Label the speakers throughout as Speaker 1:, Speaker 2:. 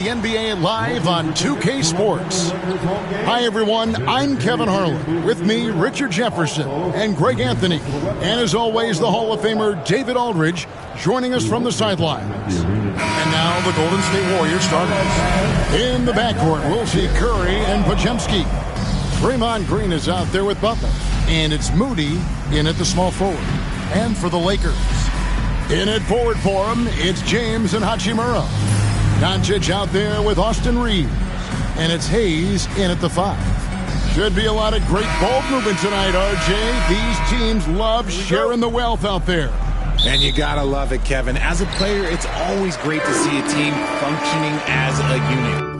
Speaker 1: The NBA live on 2K Sports. Hi everyone, I'm Kevin Harlan. With me, Richard Jefferson and Greg Anthony. And as always, the Hall of Famer David Aldridge joining us from the sidelines. And now the Golden State Warriors starters. In the backcourt, we'll see Curry and Podziemski. Draymond Green is out there with Butler. And it's Moody in at the small forward. And for the Lakers, in at forward for him, it's James and Hachimura. Doncic out there with Austin Reeves. And it's Hayes in at the 5. Should be a lot of great ball movement tonight, RJ. These teams love sharing the wealth out there.
Speaker 2: And you gotta love it, Kevin. As a player, it's always great to see a team functioning as a unit.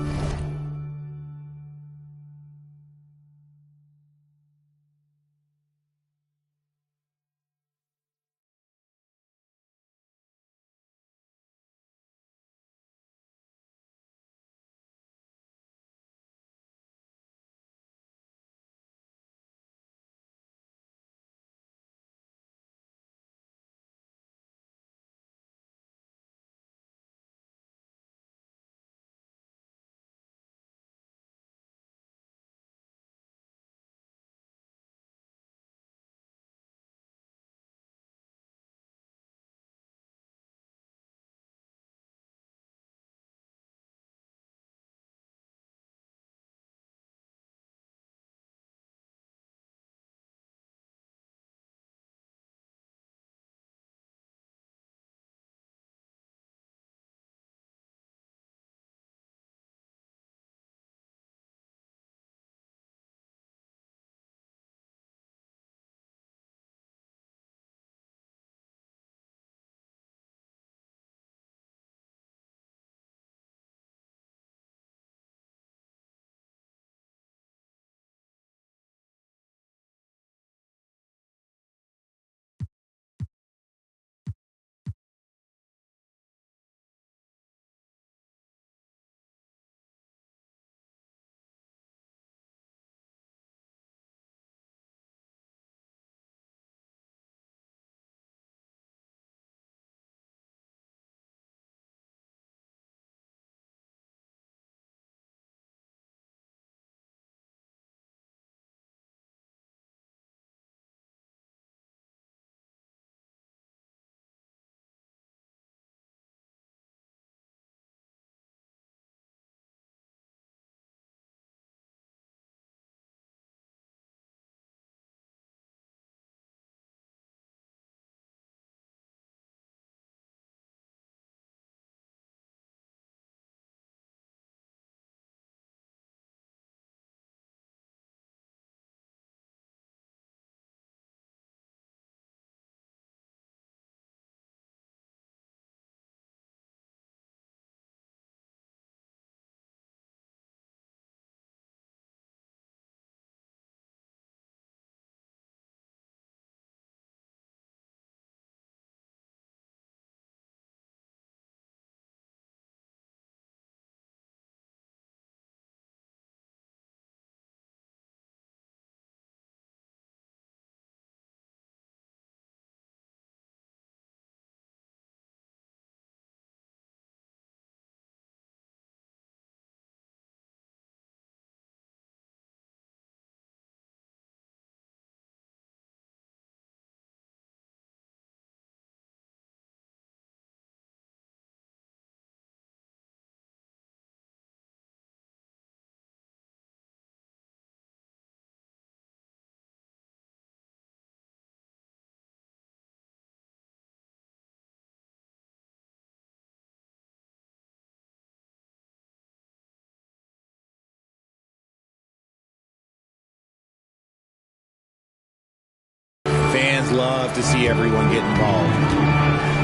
Speaker 2: Fans love to see everyone get involved.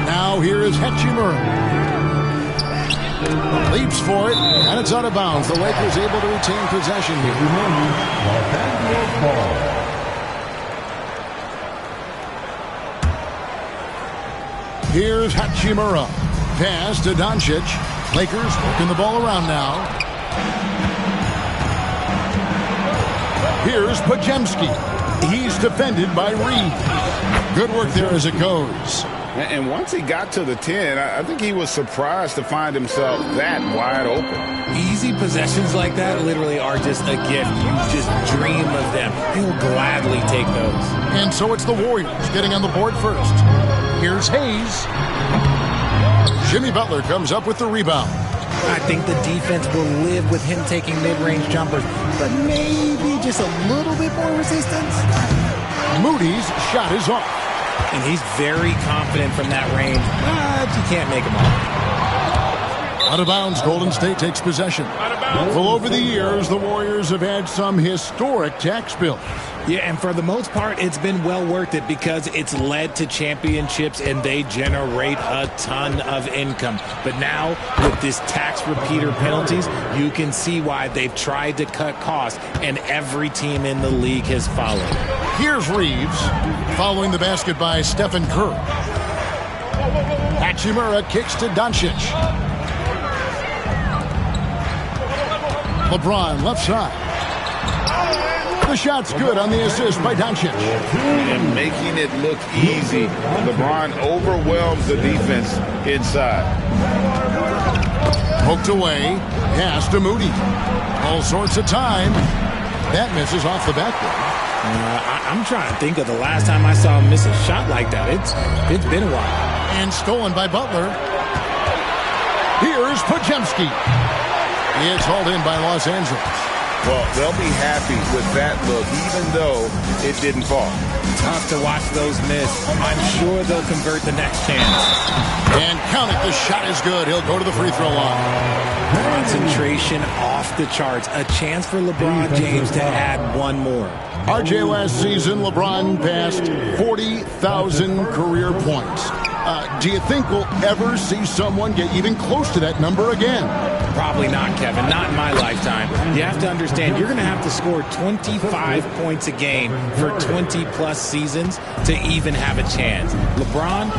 Speaker 1: Now here is Hachimura. Leaps for it, and it's out of bounds. The Lakers able to retain possession here. Here's Hachimura. Pass to Doncic. Lakers working the ball around now. Here's Podziemski. He's defended by Reeves. Good work there as it goes.
Speaker 3: And once he got to the 10, I think he was surprised to find himself that wide open.
Speaker 2: Easy possessions like that literally are just a gift. You just dream of them. He'll gladly take those.
Speaker 1: And so it's the Warriors getting on the board first. Here's Hayes. Jimmy Butler comes up with the rebound.
Speaker 2: I think the defense will live with him taking mid-range jumpers, but maybe just a little bit more resistance.
Speaker 1: Moody's shot is off.
Speaker 2: And he's very confident from that range, but you can't make him off.
Speaker 1: Out of bounds, Golden State takes possession. Well, over the years, the Warriors have had some historic tax bills.
Speaker 2: Yeah, and for the most part, it's been well worth it because it's led to championships and they generate a ton of income. But now, with this tax repeater penalties, you can see why they've tried to cut costs, and every team in the league has followed.
Speaker 1: Here's Reeves, following the basket by Stephen Curry. Hachimura kicks to Doncic. LeBron left side. The shot's good on the assist by Doncic.
Speaker 3: And making it look easy. LeBron overwhelms the defense inside.
Speaker 1: Poked away. Pass to Moody. All sorts of time. That misses off the backboard.
Speaker 2: I'm trying to think of the last time I saw him miss a shot like that. It's been a while.
Speaker 1: And stolen by Butler. Here's Podziemski. It's hauled in by Los Angeles.
Speaker 3: Well, they'll be happy with that look, even though it didn't fall.
Speaker 2: Tough to watch those miss. I'm sure they'll convert the next chance.
Speaker 1: And count it, the shot is good. He'll go to the free throw line.
Speaker 2: Concentration off the charts. A chance for LeBron James to add one more.
Speaker 1: RJ, last season, LeBron passed 40,000 career points. Do you think we'll ever see someone get even close to that number again?
Speaker 2: Probably not, Kevin. Not in my lifetime. You have to understand, you're going to have to score 25 points a game for 20-plus seasons to even have a chance. LeBron,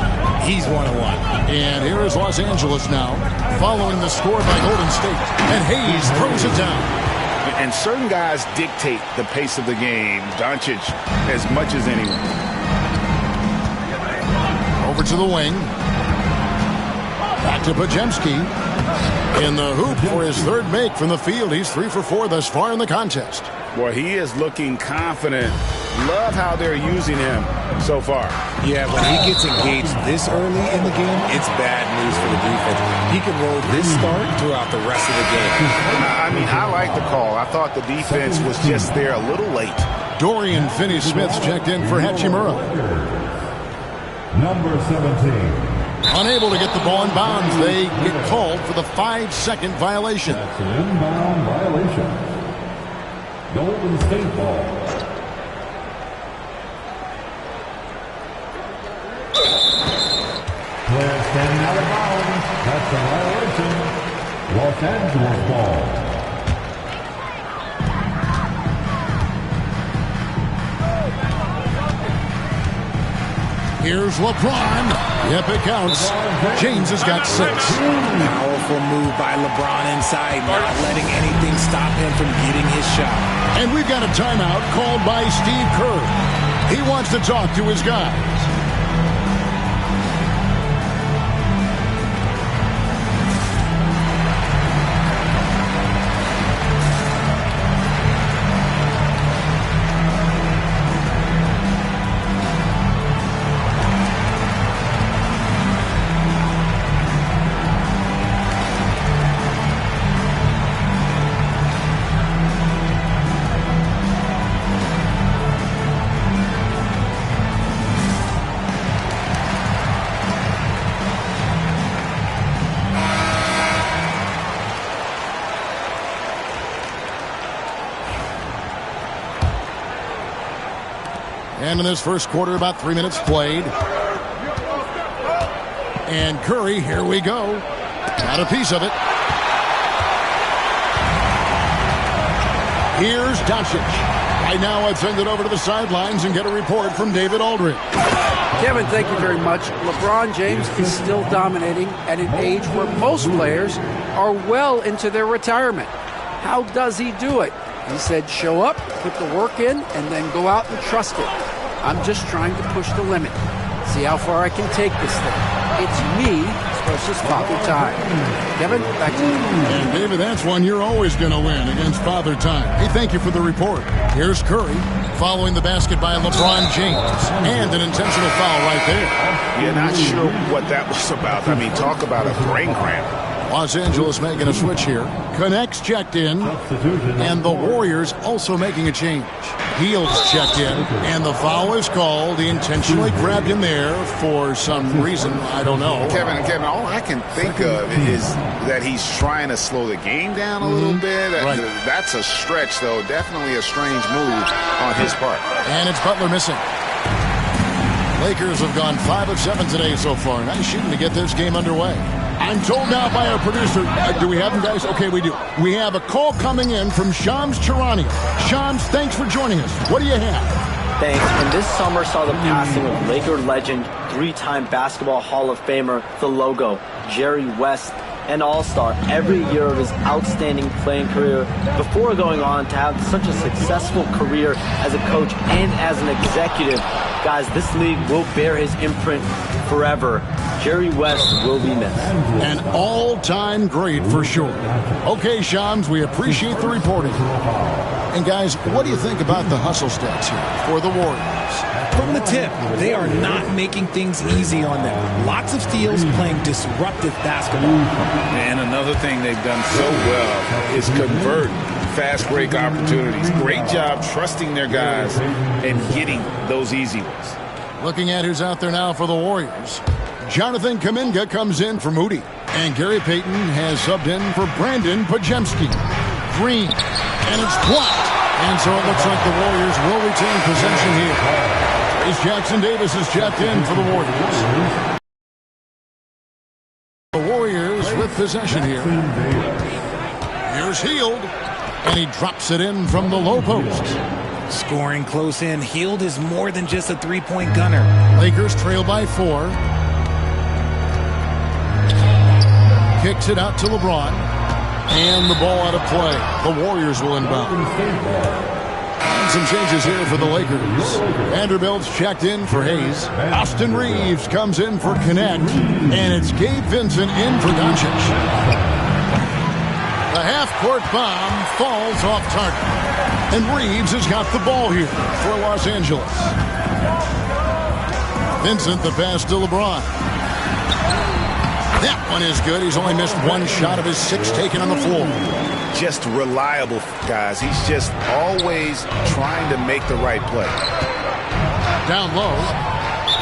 Speaker 2: he's one-on-one.
Speaker 1: And here is Los Angeles now, following the score by Golden State. And Hayes throws it down.
Speaker 3: And certain guys dictate the pace of the game. Doncic as much as anyone.
Speaker 1: Over to the wing. Back to Podziemski. In the hoop for his third make from the field. He's 3 for 4 thus far in the contest.
Speaker 3: Well, he is looking confident. Love how they're using him so far.
Speaker 2: Yeah, when he gets engaged this early in the game, it's bad news for the defense. He can roll this start throughout the rest of the game.
Speaker 3: I mean, I like the call. I thought the defense was just there a little late.
Speaker 1: Dorian Finney-Smith's checked in for Hachimura.
Speaker 4: Number 17.
Speaker 1: Unable to get the ball in bounds. They get called for the 5-second violation.
Speaker 4: That's an inbound violation. Golden State ball. Player standing out of bounds. That's a violation. Los Angeles ball.
Speaker 1: Here's LeBron. Yep, it counts. James has got 6.
Speaker 2: Powerful move by LeBron inside, not letting anything stop him from getting his shot.
Speaker 1: And we've got a timeout called by Steve Kerr. He wants to talk to his guys. And in this first quarter, about 3 minutes played. And Curry, here we go. Got a piece of it. Here's Doncic. Right now, I'd send it over to the sidelines and get a report from David Aldridge.
Speaker 5: Kevin, thank you very much. LeBron James is still dominating at an age where most players are well into their retirement. How does he do it? He said, show up, put the work in, and then go out and trust it. I'm just trying to push the limit. See how far I can take this thing. It's me versus Father Time. Kevin, back to you.
Speaker 1: And David, that's one you're always going to win against Father Time. Hey, thank you for the report. Here's Curry following the basket by LeBron James. And an intentional foul right there.
Speaker 3: You're not sure what that was about. I mean, talk about a brain cramp.
Speaker 1: Los Angeles making a switch here. Connects checked in. And the Warriors also making a change. Heels checked in. And the foul is called. He intentionally grabbed him there for some reason. I don't know.
Speaker 3: Kevin, all I can think of is that he's trying to slow the game down a little bit.
Speaker 1: Right.
Speaker 3: That's a stretch, though. Definitely a strange move on his part.
Speaker 1: And it's Butler missing. Lakers have gone 5 of 7 today so far. Nice shooting to get this game underway. I'm told now by our producer, do we have him, guys? Okay, we do. We have a call coming in from Shams Charania. Shams, thanks for joining us. What do you have?
Speaker 6: Thanks. And this summer saw the passing of Laker legend, 3-time Basketball Hall of Famer, the Logo, Jerry West, an all-star every year of his outstanding playing career before going on to have such a successful career as a coach and as an executive. Guys, this league will bear his imprint forever. Jerry West will be missed.
Speaker 1: An all-time great for sure. Okay, Shams, we appreciate the reporting. And guys, what do you think about the hustle stats here for the Warriors?
Speaker 2: From the tip, they are not making things easy on them. Lots of steals, playing disruptive basketball.
Speaker 3: And another thing they've done so well is convert fast break opportunities. Great job trusting their guys and getting those easy ones.
Speaker 1: Looking at who's out there now for the Warriors. Jonathan Kuminga comes in for Moody. And Gary Payton has subbed in for Brandon Pajemski. Green. And it's blocked. And so it looks like the Warriors will retain possession here. Trace Jackson Davis is checked in for the Warriors. The Warriors with possession here. Here's Hield. And he drops it in from the low post.
Speaker 2: Scoring close in. Hield is more than just a three-point gunner.
Speaker 1: Lakers trail by 4. Kicks it out to LeBron. And the ball out of play. The Warriors will inbound. And some changes here for the Lakers. Vanderbilt's checked in for Hayes. Austin Reeves comes in for Connect. And it's Gabe Vincent in for Doncic. The half-court bomb falls off target. And Reeves has got the ball here for Los Angeles. Vincent the pass to LeBron. That one is good. He's only missed one shot of his 6 taken on the floor.
Speaker 3: Just reliable, guys. He's just always trying to make the right play.
Speaker 1: Down low.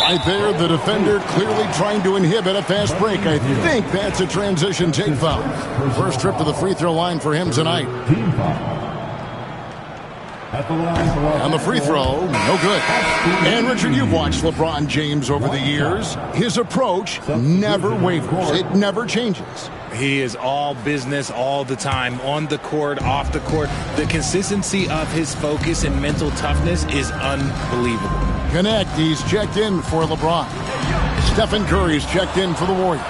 Speaker 1: Right there, the defender clearly trying to inhibit a fast break. I think that's a transition take foul. First trip to the free throw line for him tonight. On the free throw, no good. And Richard, you've watched LeBron James over the years. His approach never wavers. It never changes.
Speaker 2: He is all business all the time, on the court, off the court. The consistency of his focus and mental toughness is unbelievable.
Speaker 1: Connect, he's checked in for LeBron. Stephen Curry's checked in for the Warriors.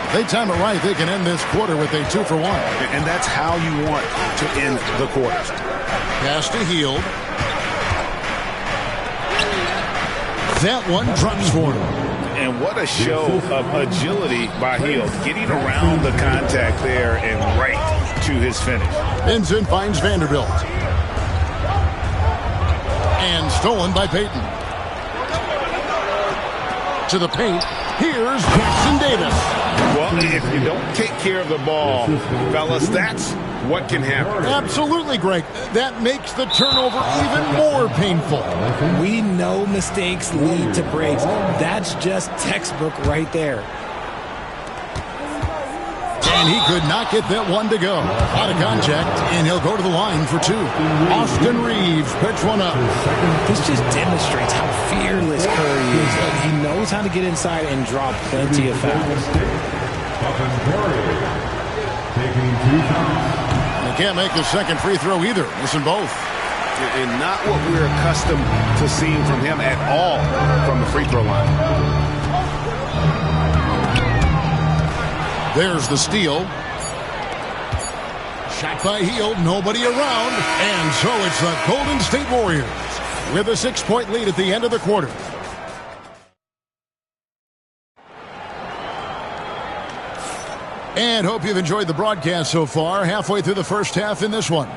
Speaker 1: If they time it right, they can end this quarter with a 2-for-1.
Speaker 3: And that's how you want to end the quarters.
Speaker 1: Pass to Hield. That one drops for him.
Speaker 3: And what a show of agility by Hield, getting around the contact there and right to his finish.
Speaker 1: Vincent finds Vanderbilt. And stolen by Payton. To the paint, here's Jackson Davis.
Speaker 3: Well, if you don't take care of the ball, fellas, that's what can happen.
Speaker 1: Absolutely, Greg. That makes the turnover even more painful.
Speaker 2: We know mistakes lead to breaks. That's just textbook right there.
Speaker 1: And he could not get that one to go. Out of contact, and he'll go to the line for 2. Austin Reeves picks one up.
Speaker 2: This just demonstrates how fearless Curry is. He knows how to get inside and draw plenty of fouls.
Speaker 1: He can't make the second free throw either. Missing both.
Speaker 3: And not what we're accustomed to seeing from him at all from the free throw line.
Speaker 1: There's the steal. Shot by Hield, nobody around. And so it's the Golden State Warriors with a 6-point lead at the end of the quarter. And hope you've enjoyed the broadcast so far. Halfway through the first half in this one.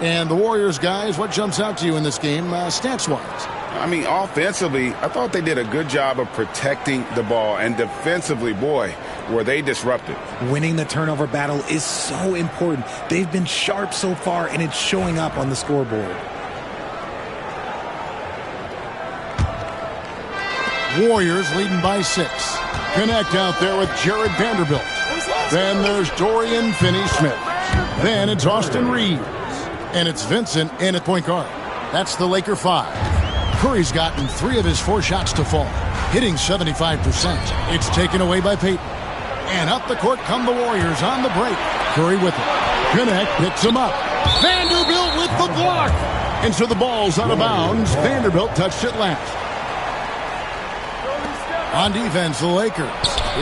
Speaker 1: And the Warriors, guys, what jumps out to you in this game stats-wise?
Speaker 3: I mean, offensively, I thought they did a good job of protecting the ball. And defensively, boy, were they disruptive.
Speaker 2: Winning the turnover battle is so important. They've been sharp so far, and it's showing up on the scoreboard.
Speaker 1: Warriors leading by 6. Connect out there with Jared Vanderbilt. Then there's Dorian Finney-Smith. Then it's Austin Reeves. And it's Vincent in at point guard. That's the Laker 5. Curry's gotten 3 of his 4 shots to fall, hitting 75%. It's taken away by Payton. And up the court come the Warriors on the break. Curry with it. Connect picks him up. Vanderbilt with the block. And so the ball's out of bounds. Vanderbilt touched it last. On defense, the Lakers.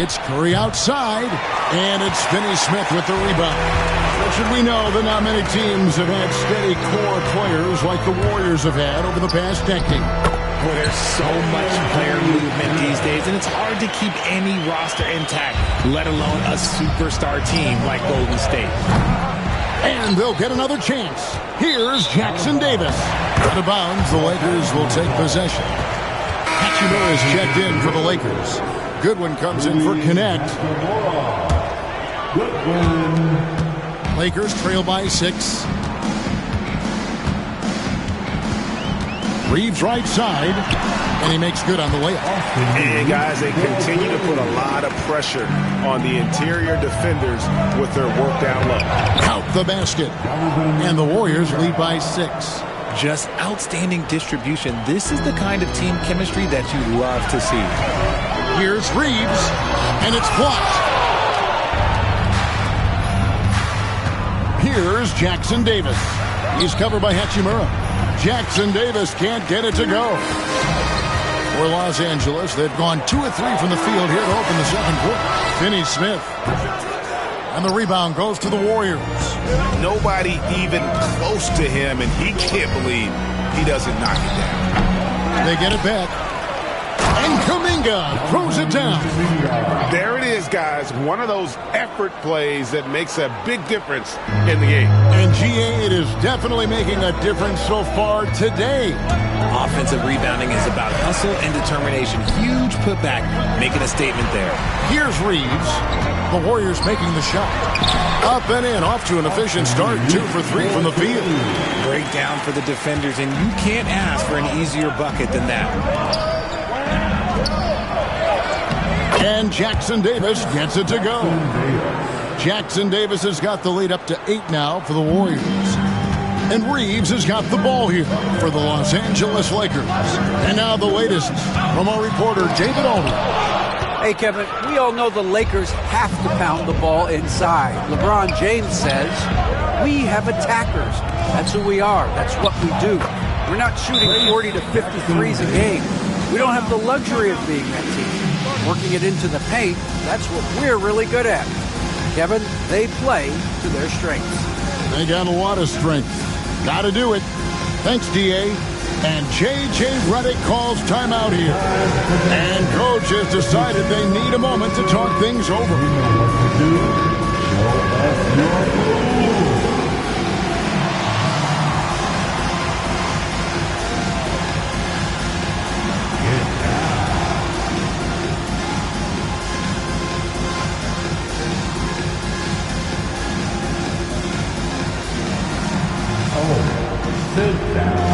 Speaker 1: It's Curry outside. And it's Finney-Smith with the rebound. Should we know that not many teams have had steady core players like the Warriors have had over the past decade.
Speaker 2: Well, there's so much player movement these days, and it's hard to keep any roster intact, let alone a superstar team like Golden State.
Speaker 1: And they'll get another chance. Here's Jackson Davis. Out of bounds, the Lakers will take possession. Hachimura is checked in for the Lakers. Goodwin comes in for Connect. Lakers trail by 6. Reeves right side, and he makes good on the layup.
Speaker 3: And guys, they continue to put a lot of pressure on the interior defenders with their work down low.
Speaker 1: Out the basket, and the Warriors lead by 6.
Speaker 2: Just outstanding distribution. This is the kind of team chemistry that you love to see.
Speaker 1: Here's Reeves, and it's blocked. Here's Jackson Davis. He's covered by Hachimura. Jackson Davis can't get it to go. For Los Angeles, they've gone 2 of 3 from the field here to open the second quarter. Finney-Smith. And the rebound goes to the Warriors.
Speaker 3: Nobody even close to him, and he can't believe he doesn't knock it down.
Speaker 1: They get it back. And Kuminga throws it down.
Speaker 3: There it is, guys. One of those effort plays that makes a big difference in the game.
Speaker 1: And GA, it is definitely making a difference so far today.
Speaker 2: Offensive rebounding is about hustle and determination. Huge putback, making a statement there.
Speaker 1: Here's Reeves. The Warriors making the shot. Up and in, off to an efficient start. 2 for 3 from the field.
Speaker 2: Breakdown for the defenders, and you can't ask for an easier bucket than that.
Speaker 1: And Jackson Davis gets it to go. Jackson Davis has got the lead up to 8 now for the Warriors. And Reeves has got the ball here for the Los Angeles Lakers. And now the latest from our reporter, David Aldridge.
Speaker 5: Hey, Kevin, we all know the Lakers have to pound the ball inside. LeBron James says, we have attackers. That's who we are. That's what we do. We're not shooting 40 to 50 threes a game. We don't have the luxury of being that team. Working it into the paint, that's what we're really good at. Kevin, they play to their strengths.
Speaker 1: They got a lot of strength. Got to do it. Thanks, DA. And J.J. Redick calls timeout here. And coach has decided they need a moment to talk things over.
Speaker 4: Sit down.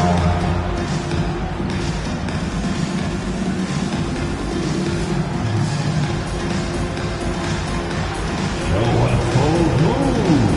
Speaker 4: Show us those moves.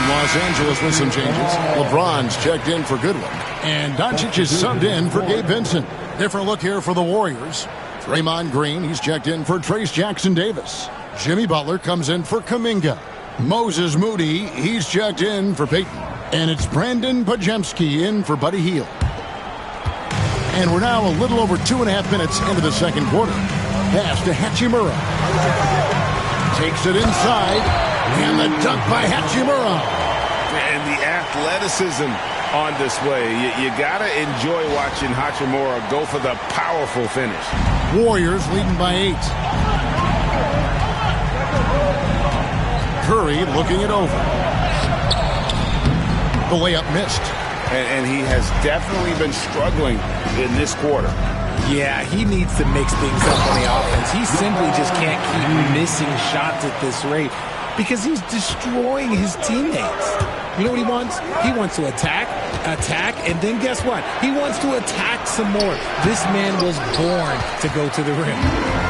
Speaker 1: Los Angeles with some changes. LeBron's checked in for Goodwin. And Doncic is subbed in for Gabe Vincent. Different look here for the Warriors. Draymond Green, he's checked in for Trace Jackson-Davis. Jimmy Butler comes in for Kuminga. Moses Moody, he's checked in for Peyton. And it's Brandon Pajemski in for Buddy Hield. And we're now a little over 2.5 minutes into the second quarter. Pass to Hachimura. Takes it inside. And the dunk by Hachimura.
Speaker 3: And the athleticism on display. You got to enjoy watching Hachimura go for the powerful finish.
Speaker 1: Warriors leading by 8. Curry looking it over. The layup missed.
Speaker 3: And he has definitely been struggling in this quarter.
Speaker 2: Yeah, he needs to mix things up on the offense. He simply just can't keep missing shots at this rate because he's destroying his teammates. You know what he wants? He wants to attack, and then guess what? He wants to attack some more. This man was born to go to the rim.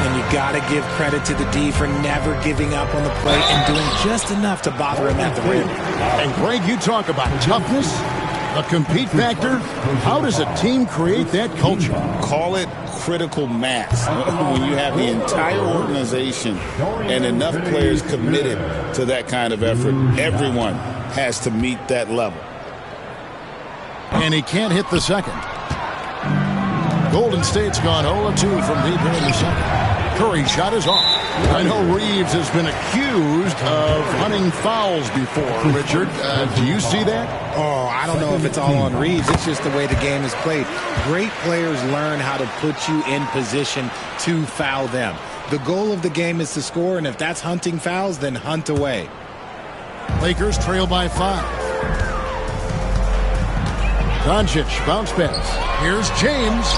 Speaker 2: And you got to give credit to the D for never giving up on the play and doing just enough to bother him at the rim.
Speaker 1: And Greg, you talk about toughness, the compete factor. How does a team create that culture?
Speaker 3: Call it critical mass. When you have the entire organization and enough players committed to that kind of effort, everyone has to meet that level.
Speaker 1: And he can't hit the second. Golden State's gone 0-2 from deep here in the second. Curry's shot is off. I know Reeves has been accused of hunting fouls before, Richard. Do you see that?
Speaker 2: Oh, I don't know if it's all on Reeves. It's just the way the game is played. Great players learn how to put you in position to foul them. The goal of the game is to score, and if that's hunting fouls, then hunt away.
Speaker 1: Lakers trail by 5. Doncic bounce pass. Here's James.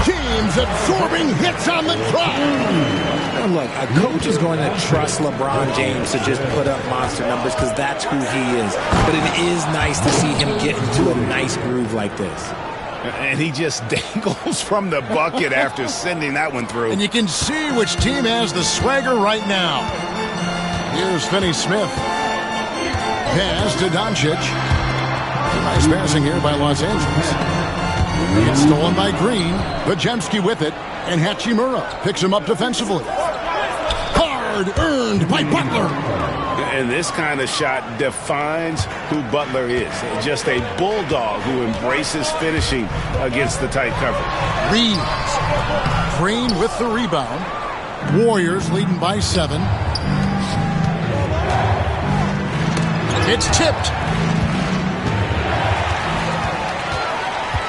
Speaker 1: James absorbing hits on the trot.
Speaker 2: Now look, a coach is going to trust LeBron James to just put up monster numbers because that's who he is. But it is nice to see him get into a nice groove like this.
Speaker 3: And he just dangles from the bucket after sending that one through.
Speaker 1: And you can see which team has the swagger right now. Here's Finney-Smith. Pass to Doncic. Nice passing here by Los Angeles. It's stolen by Green. Pajemski with it. And Hachimura picks him up defensively. Hard earned by Butler.
Speaker 3: And this kind of shot defines who Butler is. Just a bulldog who embraces finishing against the tight coverage.
Speaker 1: Reeves. Green with the rebound. Warriors leading by 7. It's tipped.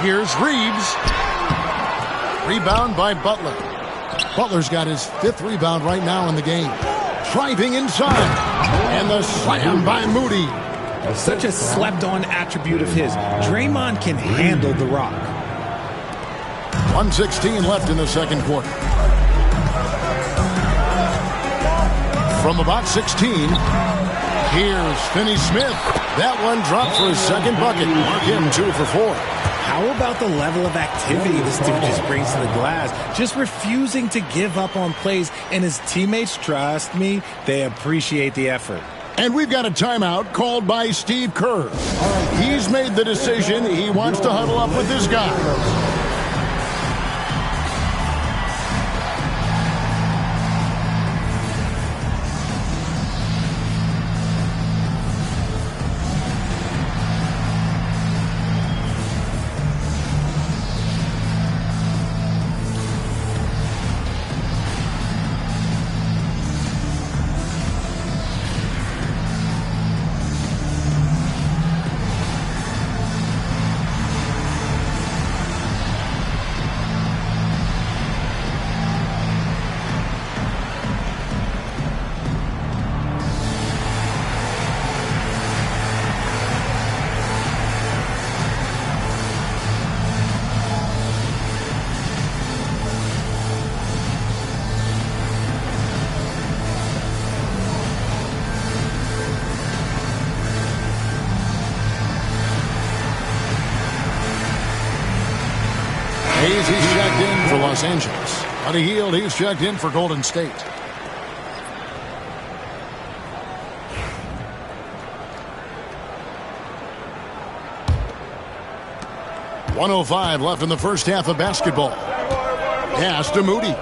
Speaker 1: Here's Reeves. Rebound by Butler. Butler's got his 5th rebound right now in the game. Driving inside. And the slam by Moody.
Speaker 2: Such a slept-on attribute of his. Draymond can handle the rock.
Speaker 1: 1:16 left in the second quarter. From about 16, here's Finney-Smith. That one dropped for his second bucket. Mark him 2 for 4.
Speaker 2: How about the level of activity this dude just brings to the glass? Just refusing to give up on plays, and his teammates, trust me, they appreciate the effort.
Speaker 1: And we've got a timeout called by Steve Kerr. He's made the decision he wants to huddle up with his guys. He's checked in for Los Angeles. Buddy Hield, he's checked in for Golden State. .105 left in the first half of basketball. Pass to Moody.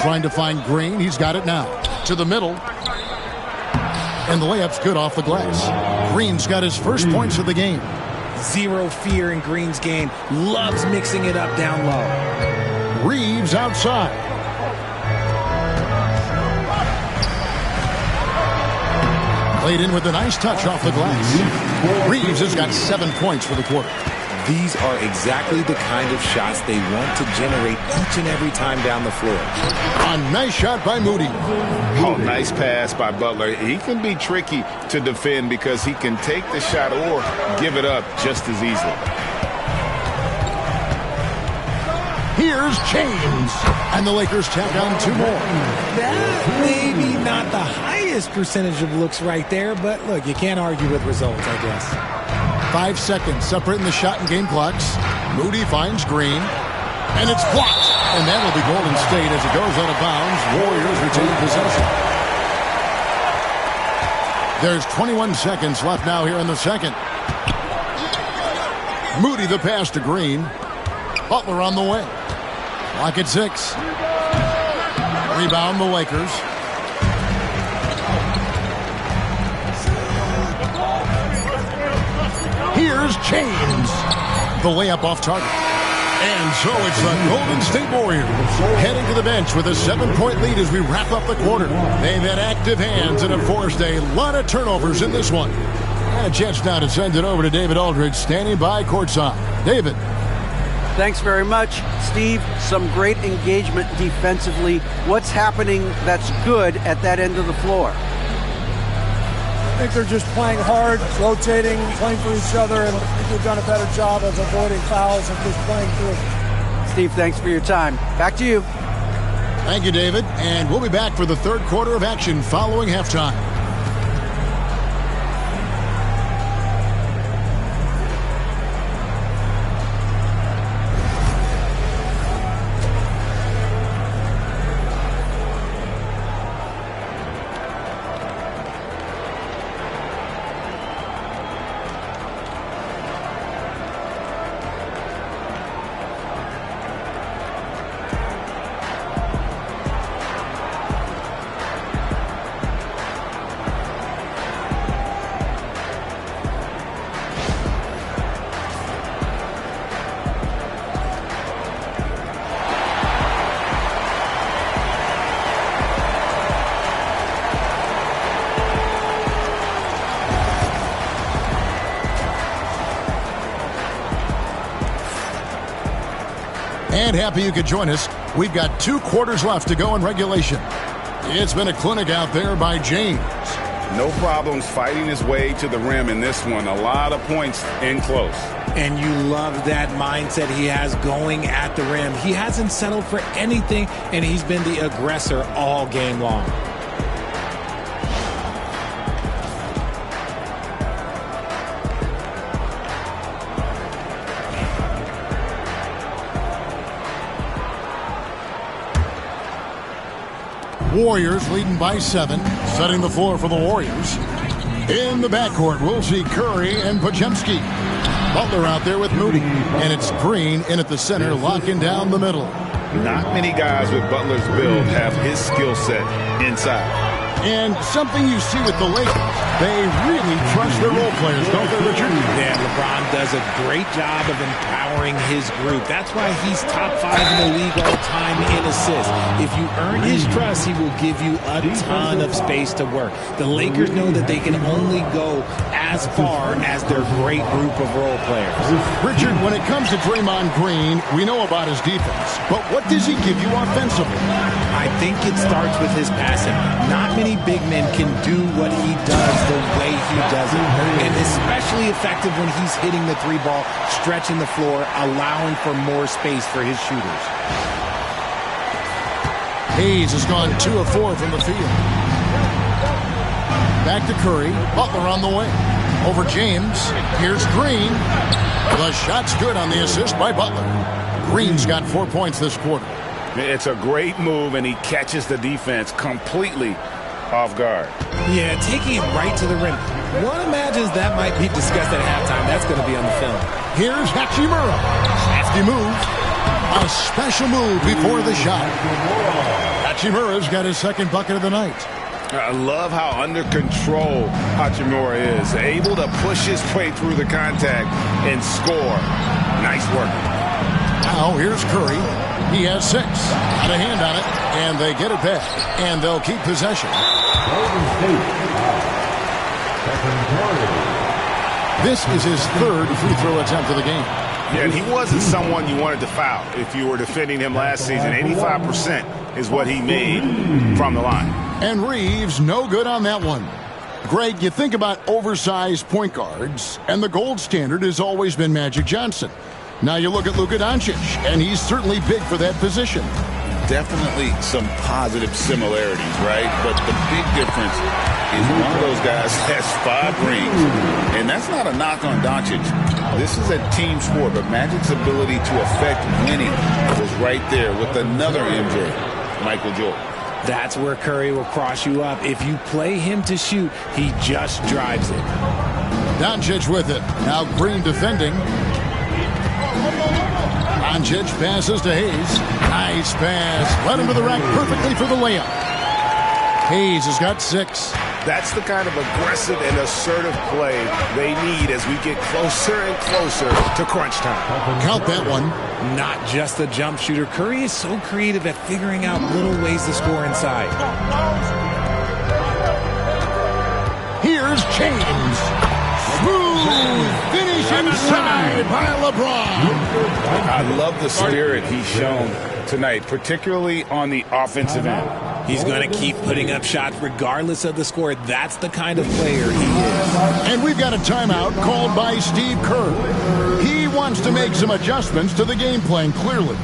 Speaker 1: Trying to find Green. He's got it now. To the middle. And the layup's good off the glass. Green's got his first points of the game.
Speaker 2: Zero fear in Green's game. Loves mixing it up down low.
Speaker 1: Reeves outside. Played in with a nice touch off the glass. Reeves has got 7 points for the quarter.
Speaker 2: These are exactly the kind of shots they want to generate each and every time down the floor.
Speaker 1: A nice shot by Moody.
Speaker 3: Oh, nice pass by Butler. He can be tricky to defend because he can take the shot or give it up just as easily.
Speaker 1: Here's James. And the Lakers tack on 2 more.
Speaker 2: That maybe not the highest percentage of looks right there, but look, you can't argue with results, I guess.
Speaker 1: 5 seconds separating the shot and game clocks. Moody finds Green. And it's blocked. And that'll be Golden State as it goes out of bounds. Warriors retain possession. There's 21 seconds left now here in the second. Moody the pass to Green. Butler on the way. Clock at 6. Rebound the Lakers. Here's James. The layup off target. And so it's the Golden State Warriors heading to the bench with a 7-point lead as we wrap up the quarter. They've had active hands and have forced a lot of turnovers in this one. And a chance now to send it over to David Aldridge standing by courtside. David.
Speaker 5: Thanks very much, Steve. Some great engagement defensively. What's happening that's good at that end of the floor?
Speaker 7: I think they're just playing hard, rotating, playing for each other, and I think they've done a better job of avoiding fouls and just playing through.
Speaker 5: Steve, thanks for your time. Back to you.
Speaker 1: Thank you, David. And we'll be back for the third quarter of action following halftime. And happy you could join us. We've got 2 quarters left to go in regulation. It's been a clinic out there by James.
Speaker 3: No problems fighting his way to the rim in this one. A lot of points in close.
Speaker 2: And you love that mindset he has going at the rim. He hasn't settled for anything, and he's been the aggressor all game long.
Speaker 1: Warriors leading by 7, setting the floor for the Warriors. In the backcourt, we'll see Curry and Podziemski. Butler out there with Moody. And it's Green in at the center, locking down the middle.
Speaker 3: Not many guys with Butler's build have his skill set inside.
Speaker 1: And something you see with the Lakers, they really trust their role players, don't they, Richard?
Speaker 2: Yeah, LeBron does a great job of empowering his group. That's why he's top 5 in the league all time in assists. If you earn his trust, he will give you a ton of space to work. The Lakers know that they can only go as far as their great group of role players.
Speaker 1: Richard, when it comes to Draymond Green, we know about his defense, but what does he give you offensively?
Speaker 2: I think it starts with his passing. Not many big men can do what he does the way he does it. And especially effective when he's hitting the 3-ball, stretching the floor, allowing for more space for his shooters.
Speaker 1: Hayes has gone 2 of 4 from the field. Back to Curry. Butler on the way. Over James. Here's Green. The shot's good on the assist by Butler. Green's got 4 points this quarter.
Speaker 3: It's a great move, and he catches the defense completely off guard.
Speaker 2: Yeah, taking it right to the rim. One imagines that might be discussed at halftime. That's going to be on the film.
Speaker 1: Here's Hachimura. Hefty move. A special move before the shot. Hachimura's got his second bucket of the night.
Speaker 3: I love how under control Hachimura is. Able to push his way through the contact and score. Nice work.
Speaker 1: Now here's Curry. He has 6. Got a hand on it, and they get it back. And they'll keep possession. This is his third free throw attempt of the game.
Speaker 3: Yeah, and he wasn't someone you wanted to foul if you were defending him last season. 85% is what he made from the line.
Speaker 1: And Reeves, no good on that one. Greg, you think about oversized point guards, and the gold standard has always been Magic Johnson. Now you look at Luka Doncic, and he's certainly big for that position.
Speaker 3: Definitely some positive similarities, right? But the big difference is one of those guys has 5 rings, and that's not a knock on Doncic. This is a team sport, but Magic's ability to affect winning was right there with another MJ, Michael Jordan.
Speaker 2: That's where Curry will cross you up. If you play him to shoot, he just drives it.
Speaker 1: Doncic with it. Now Green defending. Doncic passes to Hayes. Nice pass. Led him to the rack perfectly for the layup. Hayes has got 6.
Speaker 3: That's the kind of aggressive and assertive play they need as we get closer and closer to crunch time.
Speaker 1: Count that one.
Speaker 2: Not just a jump shooter. Curry is so creative at figuring out little ways to score inside.
Speaker 1: Here's James. Smooth finish inside by LeBron.
Speaker 3: I love the spirit he's shown tonight, particularly on the offensive end.
Speaker 2: He's going to keep putting up shots regardless of the score. That's the kind of player he is.
Speaker 1: And we've got a timeout called by Steve Kerr. He wants to make some adjustments to the game plan, clearly.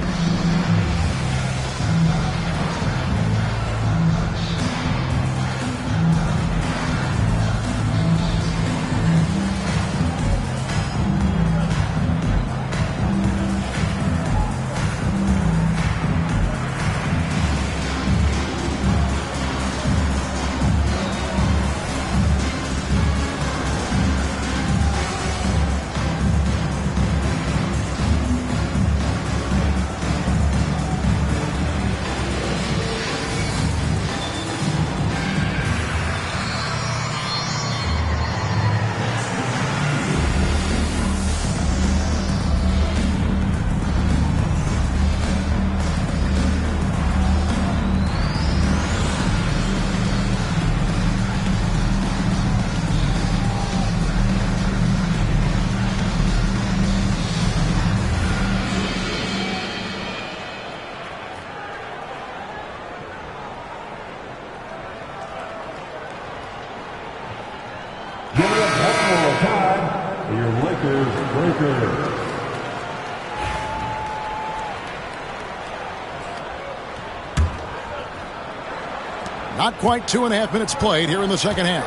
Speaker 1: Not quite 2.5 minutes played here in the second half.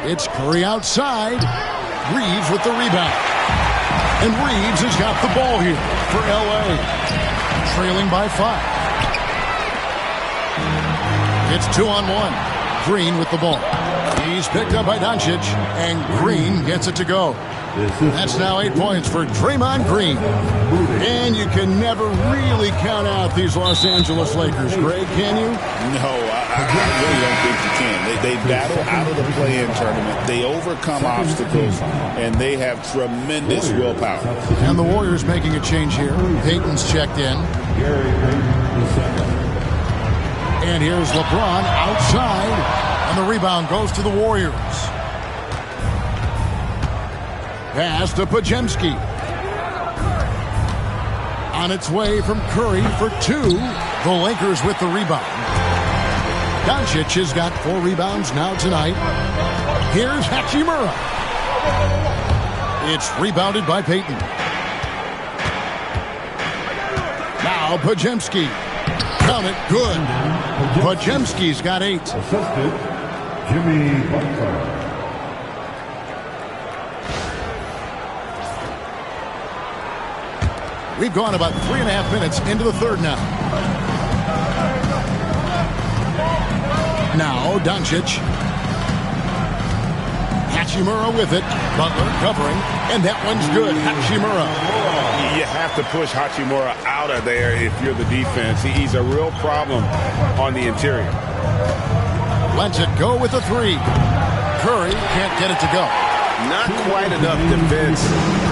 Speaker 1: It's Curry outside. Reeves with the rebound. And Reeves has got the ball here for L.A. Trailing by 5. It's 2-on-1. Green with the ball. He's picked up by Doncic, and Green gets it to go. That's now 8 points for Draymond Green. And you can never really count out these Los Angeles Lakers, Greg, can you?
Speaker 3: No, I really don't think you can. They battle out of the play-in tournament. They overcome obstacles, and they have tremendous willpower.
Speaker 1: And the Warriors making a change here. Payton's checked in. And here's LeBron outside, and the rebound goes to the Warriors. Pass to Pajemski. On its way from Curry for 2. The Lakers with the rebound. Doncic has got 4 rebounds now tonight. Here's Hachimura. It's rebounded by Payton. Now Pajemski. Count it, good. Pajemski's got 8.
Speaker 4: Assisted, Jimmy Butler.
Speaker 1: We've gone about 3.5 minutes into the third now. Now Doncic. Hachimura with it. Butler covering. And that one's good. Hachimura.
Speaker 3: you have to push Hachimura out of there if you're the defense. He's a real problem on the interior.
Speaker 1: Lets it go with the three. Curry can't get it to go.
Speaker 3: Not quite enough defense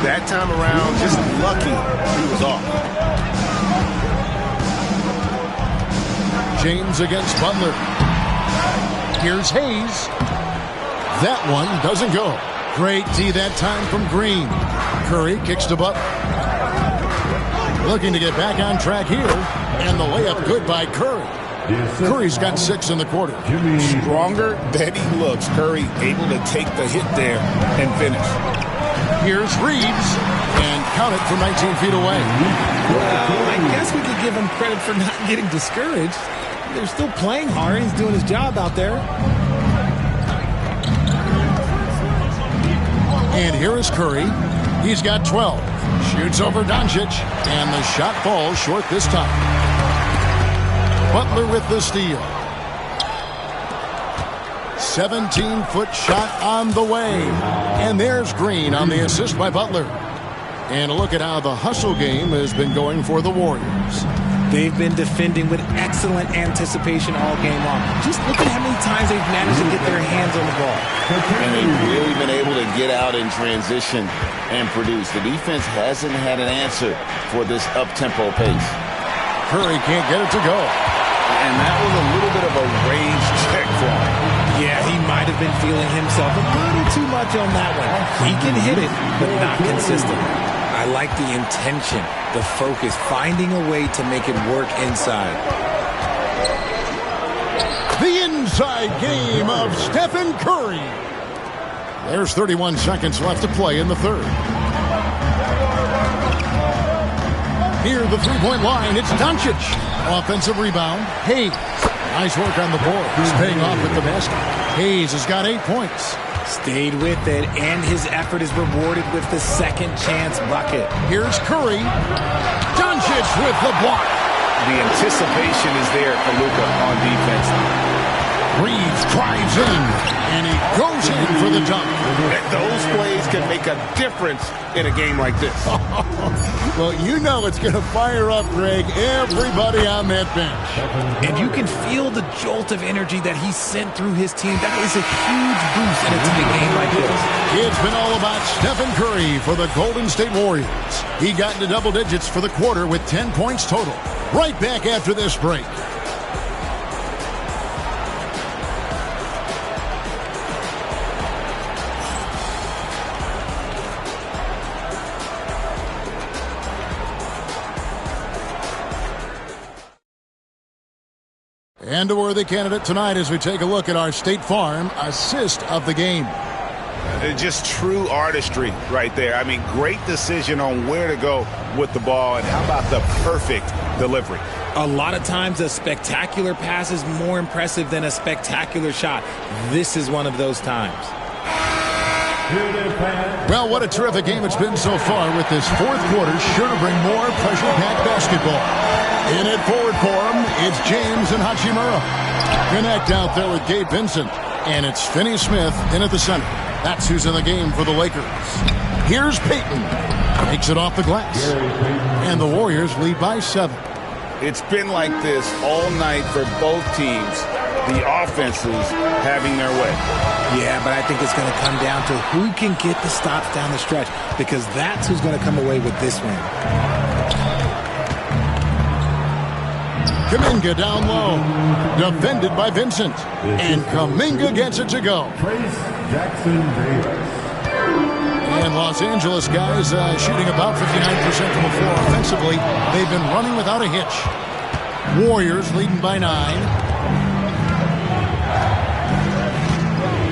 Speaker 3: that time around. Just lucky he was off.
Speaker 1: James against Butler. Here's Hayes. That one doesn't go. Great D that time from Green. Curry kicks to Butler. Looking to get back on track here. And the layup good by Curry. Curry's got 6 in the quarter.
Speaker 3: Stronger than he looks. Curry able to take the hit there and finish.
Speaker 1: Here's Reeves. And count it from 19 feet away.
Speaker 2: Well, I guess we could give him credit for not getting discouraged. They're still playing hard. He's doing his job out there.
Speaker 1: And here is Curry. He's got 12. Shoots over Doncic. And the shot falls short this time. Butler with the steal. 17-foot shot on the way. And there's Green on the assist by Butler. And a look at how the hustle game has been going for the Warriors.
Speaker 2: They've been defending with excellent anticipation all game long. Just look at how many times they've managed to get their hands on the ball.
Speaker 3: And they've really been able to get out in transition and produce. The defense hasn't had an answer for this up-tempo pace.
Speaker 1: Curry can't get it to go.
Speaker 3: And that was a little bit of a range check for him.
Speaker 2: Yeah, he might have been feeling himself a little too much on that one. He can hit it, but not consistently. I like the intention, the focus, finding a way to make it work inside.
Speaker 1: The inside game of Stephen Curry. There's 31 seconds left to play in the third. Near the three-point line, it's Doncic. Offensive rebound, Hayes. Nice work on the boards, paying off with the basket. Hayes has got 8 points.
Speaker 2: Stayed with it, and his effort is rewarded with the second chance bucket.
Speaker 1: Here's Curry. Doncic with the block.
Speaker 3: The anticipation is there for Luka on defense.
Speaker 1: Reeves drives in, and he goes in for the dunk.
Speaker 3: Those plays can make a difference in a game like this.
Speaker 1: Well, you know it's going to fire up, Greg, everybody on that bench.
Speaker 2: And you can feel the jolt of energy that he sent through his team. That is a huge boost in a tight game like this.
Speaker 1: It's been all about Stephen Curry for the Golden State Warriors. He got into double digits for the quarter with 10 points total. Right back after this break. And a worthy candidate tonight as we take a look at our State Farm assist of the game.
Speaker 3: Just true artistry right there. I mean, great decision on where to go with the ball, and how about the perfect delivery?
Speaker 2: A lot of times a spectacular pass is more impressive than a spectacular shot. This is one of those times.
Speaker 1: Well, what a terrific game it's been so far, with this fourth quarter sure to bring more pressure-packed basketball. In it forward for him, it's James and Hachimura. Connect out there with Gabe Vincent. And it's Finney Smith in at the center. That's who's in the game for the Lakers. Here's Payton. Takes it off the glass. And the Warriors lead by 7.
Speaker 3: It's been like this all night for both teams. The offenses having their way.
Speaker 2: Yeah, but I think it's going to come down to who can get the stops down the stretch, because that's who's going to come away with this win.
Speaker 1: Kuminga down low. Defended by Vincent. And Kuminga gets it to go. And Los Angeles guys shooting about 59% from the floor offensively. They've been running without a hitch. Warriors leading by 9.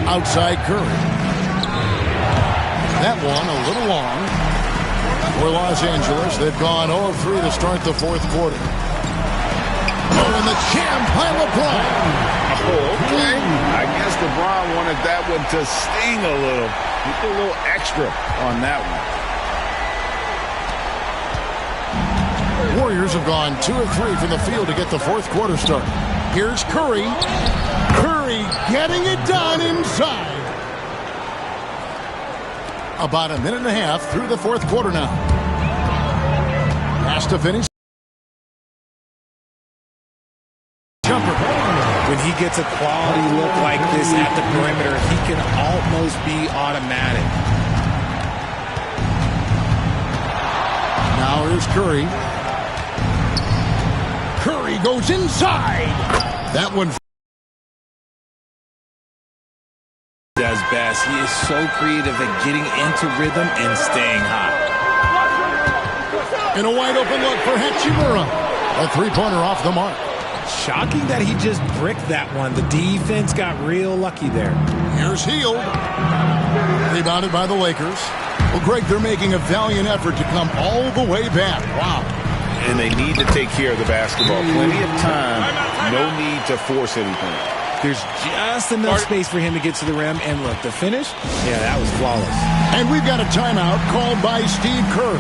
Speaker 1: Outside Curry. That one a little long. For Los Angeles, they've gone 0 of 3 to start the fourth quarter. Oh, and the jam by LeBron.
Speaker 3: Oh, okay. I guess LeBron wanted that one to sting a little. He put a little extra on that
Speaker 1: one. Warriors have gone 2 of 3 from the field to get the fourth quarter started. Here's Curry. Curry getting it done inside. About a minute and a half through the fourth quarter now. Has to finish. Jumper.
Speaker 2: When he gets a quality look like this at the perimeter, he can almost be automatic.
Speaker 1: Now here's Curry. Curry goes inside. That one
Speaker 2: Does best. He is so creative at getting into rhythm and staying hot.
Speaker 1: and a wide open look for Hachimura. A three-pointer off the mark.
Speaker 2: Shocking that he just bricked that one. The defense got real lucky there.
Speaker 1: Here's Hield. Rebounded by the Lakers. Well, Greg, they're making a valiant effort to come all the way back. Wow.
Speaker 3: And they need to take care of the basketball. Plenty of time. No need to force anything.
Speaker 2: There's just enough space for him to get to the rim. And look, the finish, yeah, that was flawless.
Speaker 1: And we've got a timeout called by Steve Kerr.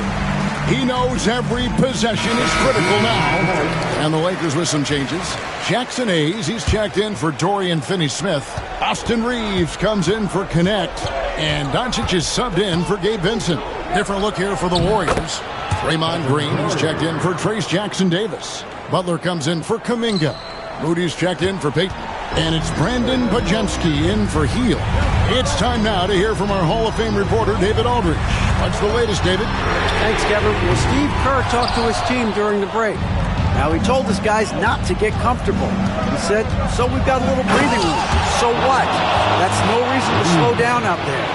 Speaker 1: He knows every possession is critical now. And the Lakers with some changes. Jackson Hayes, he's checked in for Dorian Finney-Smith. Austin Reeves comes in for Connect. And Doncic is subbed in for Gabe Vincent. Different look here for the Warriors. Draymond Green is checked in for Trace Jackson-Davis. Butler comes in for Kuminga. Moody's checked in for Peyton. And it's Brandon Bajemski in for Hield. It's time now to hear from our Hall of Fame reporter, David Aldridge. What's the latest, David?
Speaker 5: Thanks, Kevin. Well, Steve Kerr talked to his team during the break. Now, he told his guys not to get comfortable. He said, so we've got a little breathing room. So what? That's no reason to slow down out there.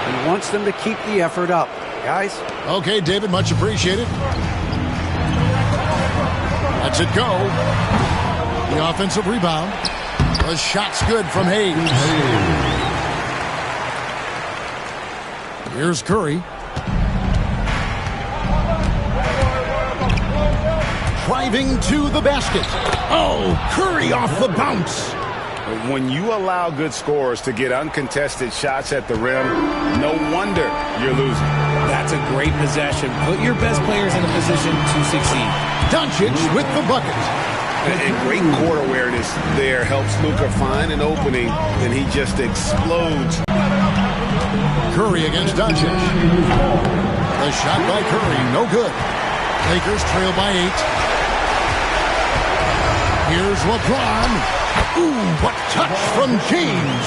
Speaker 5: He wants them to keep the effort up. Guys?
Speaker 1: Okay, David, much appreciated. Lets it go. The offensive rebound. The shot's good from Hayes. Here's Curry. Driving to the basket. Oh, Curry off the bounce.
Speaker 3: When you allow good scorers to get uncontested shots at the rim, no wonder you're losing.
Speaker 2: That's a great possession. Put your best players in a position to succeed.
Speaker 1: Doncic with the bucket.
Speaker 3: And great court awareness there helps Luka find an opening, and he just explodes.
Speaker 1: Curry against Doncic. The shot by Curry, no good. Lakers trail by 8. Here's LeBron. Ooh, what touch from James.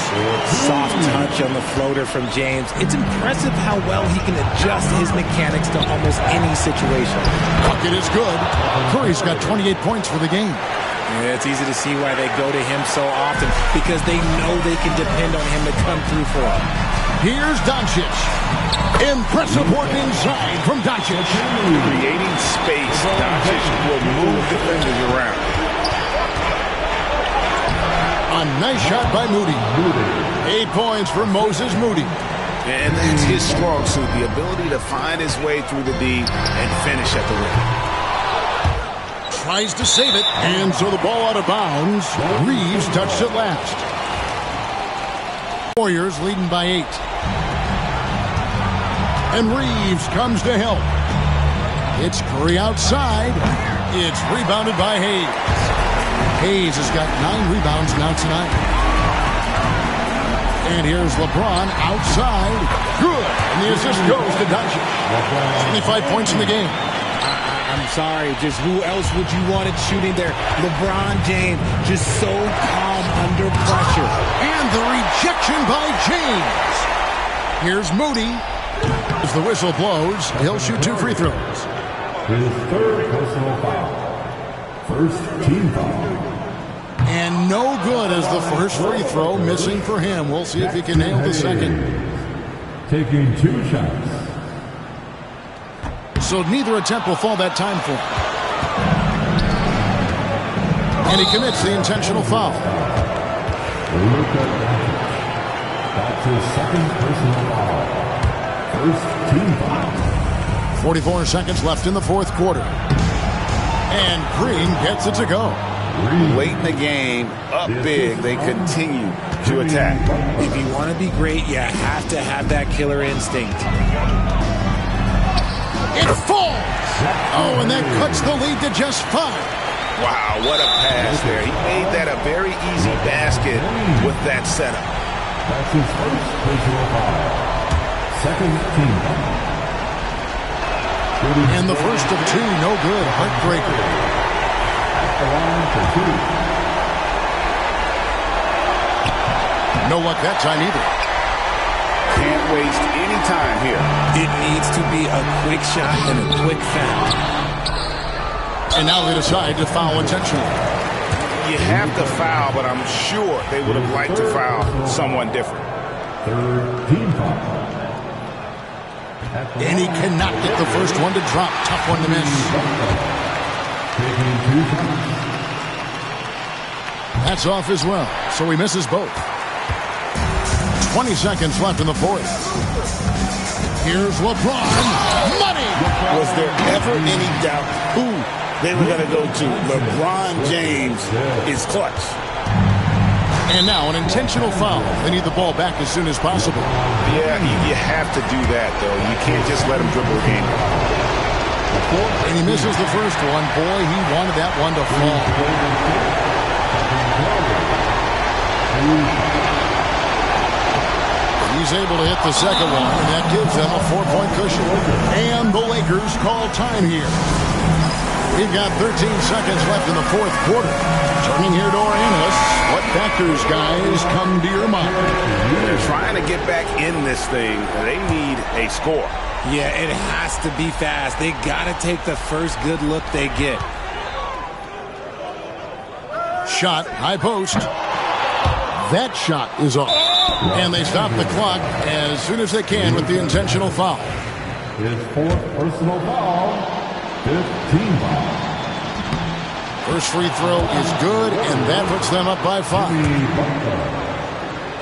Speaker 2: Soft touch on the floater from James. It's impressive how well he can adjust his mechanics to almost any situation.
Speaker 1: Bucket is good. Curry's got 28 points for the game.
Speaker 2: Yeah, it's easy to see why they go to him so often, because they know they can depend on him to come through for them.
Speaker 1: Here's Doncic. Impressive work inside from Doncic.
Speaker 3: Creating space, Doncic will move defenders around.
Speaker 1: A nice shot by Moody. 8 points for Moses Moody.
Speaker 3: And that's his strong suit, the ability to find his way through the D and finish at the rim.
Speaker 1: Tries to save it, and so the ball out of bounds. Reeves touched it last. Warriors leading by 8. And Reeves comes to help. It's Curry outside. It's rebounded by Hayes. Hayes has got 9 rebounds now tonight. And here's LeBron outside. Good. And the assist goes to Doncic. 25 points in the game.
Speaker 2: I'm sorry, just who else would you want it shooting there? LeBron James, just so calm under pressure.
Speaker 1: And the rejection by James. Here's Moody. As the whistle blows, he'll shoot 2 free throws.
Speaker 4: His third personal foul. First team foul.
Speaker 1: And no good as the first free throw missing for him. We'll see if he can nail the second.
Speaker 4: Taking 2 shots.
Speaker 1: So neither attempt will fall that time for him. And he commits the intentional foul.
Speaker 4: Luka Doncic. That's his second personal foul. First team foul.
Speaker 1: 44 seconds left in the fourth quarter. And Green gets it to go.
Speaker 3: Late in the game, up big, they continue to attack.
Speaker 2: If you want to be great, you have to have that killer instinct.
Speaker 1: It falls! Oh, and that cuts the lead to just 5.
Speaker 3: Wow, what a pass there. He made that a very easy basket with that setup.
Speaker 4: That's his first personal foul. Second team foul.
Speaker 1: And the first of two, no good. Heartbreaker.
Speaker 4: At the line for two.
Speaker 1: No luck that time either.
Speaker 3: Can't waste any time here.
Speaker 2: It needs to be a quick shot and a quick foul.
Speaker 1: And now they decide to foul intentionally.
Speaker 3: You have to foul, but I'm sure they would have liked to foul someone different.
Speaker 4: Third team foul.
Speaker 1: And he cannot get the first one to drop. Tough one to miss.
Speaker 4: Taking 2 fouls.
Speaker 1: That's off as well, so he misses both. 20 seconds left in the fourth. Here's LeBron. Money!
Speaker 3: Was there ever any doubt who they were going to go to? LeBron James is clutch.
Speaker 1: And now an intentional foul. They need the ball back as soon as possible.
Speaker 3: Yeah, you have to do that, though. You can't just let him dribble again.
Speaker 1: And he misses the first one. Boy, he wanted that one to fall. He's able to hit the second one, and that gives them a 4-point cushion. And the Lakers call time here. We've got 13 seconds left in the fourth quarter. Turning here to our analysts. What factors, guys, come to your mind?
Speaker 3: They're trying to get back in this thing. They need a score.
Speaker 2: Yeah, it has to be fast. They got to take the first good look they get.
Speaker 1: Shot, high post. That shot is off. And they stop the clock as soon as they can with the intentional foul.
Speaker 4: His 4th personal foul. 5th team foul.
Speaker 1: First free throw is good, and that puts them up by 5.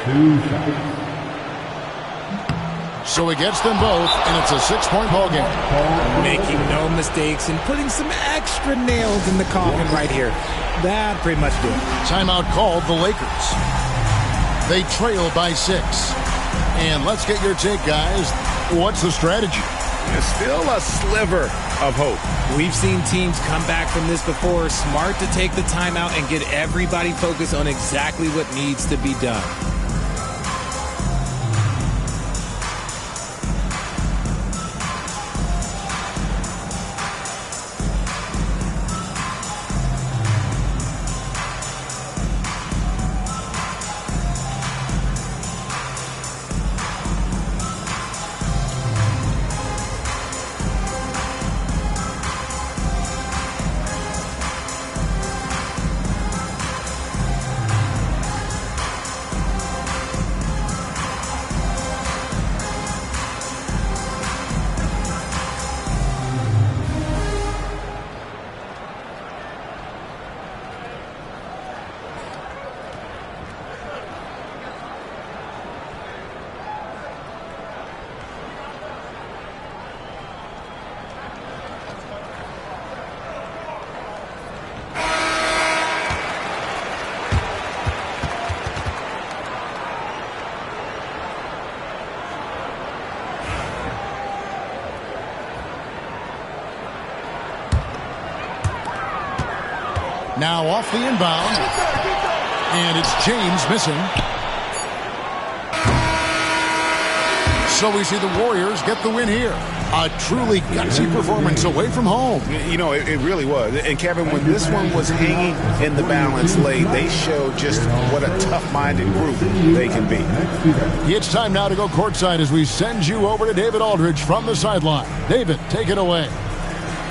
Speaker 4: 2 shots.
Speaker 1: So he gets them both, and it's a 6-point ball game.
Speaker 2: Making no mistakes and putting some extra nails in the coffin right here. That pretty much do it.
Speaker 1: Timeout called the Lakers. They trail by 6. And let's get your take, guys. What's the strategy?
Speaker 3: There's still a sliver of hope.
Speaker 2: We've seen teams come back from this before. Smart to take the timeout and get everybody focused on exactly what needs to be done.
Speaker 1: Now off the inbound. And it's James missing. So we see the Warriors get the win here. A truly gutsy performance away from home.
Speaker 3: You know, it really was. And Kevin, when this one was hanging in the balance late, they showed just what a tough-minded group they can be.
Speaker 1: It's time now to go courtside as we send you over to David Aldridge from the sideline. David, take it away.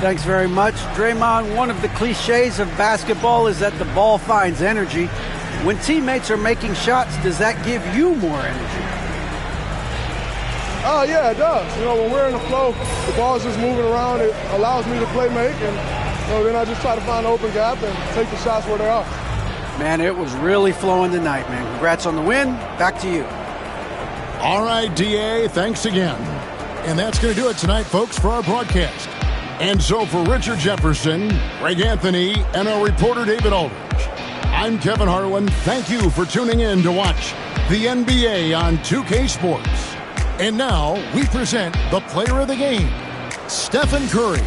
Speaker 5: Thanks very much. Draymond, one of the cliches of basketball is that the ball finds energy. When teammates are making shots, does that give you more energy?
Speaker 8: Oh, yeah, it does. You know, when we're in the flow, the ball's just moving around. It allows me to play make, and then I just try to find an open gap and take the shots where they are.
Speaker 5: Man, it was really flowing tonight, man. Congrats on the win. Back to you.
Speaker 1: All right, DA, thanks again. And that's going to do it tonight, folks, for our broadcast. And so for Richard Jefferson, Greg Anthony, and our reporter David Aldridge, I'm Kevin Harlan. Thank you for tuning in to watch the NBA on 2K Sports. And now we present the player of the game, Stephen Curry.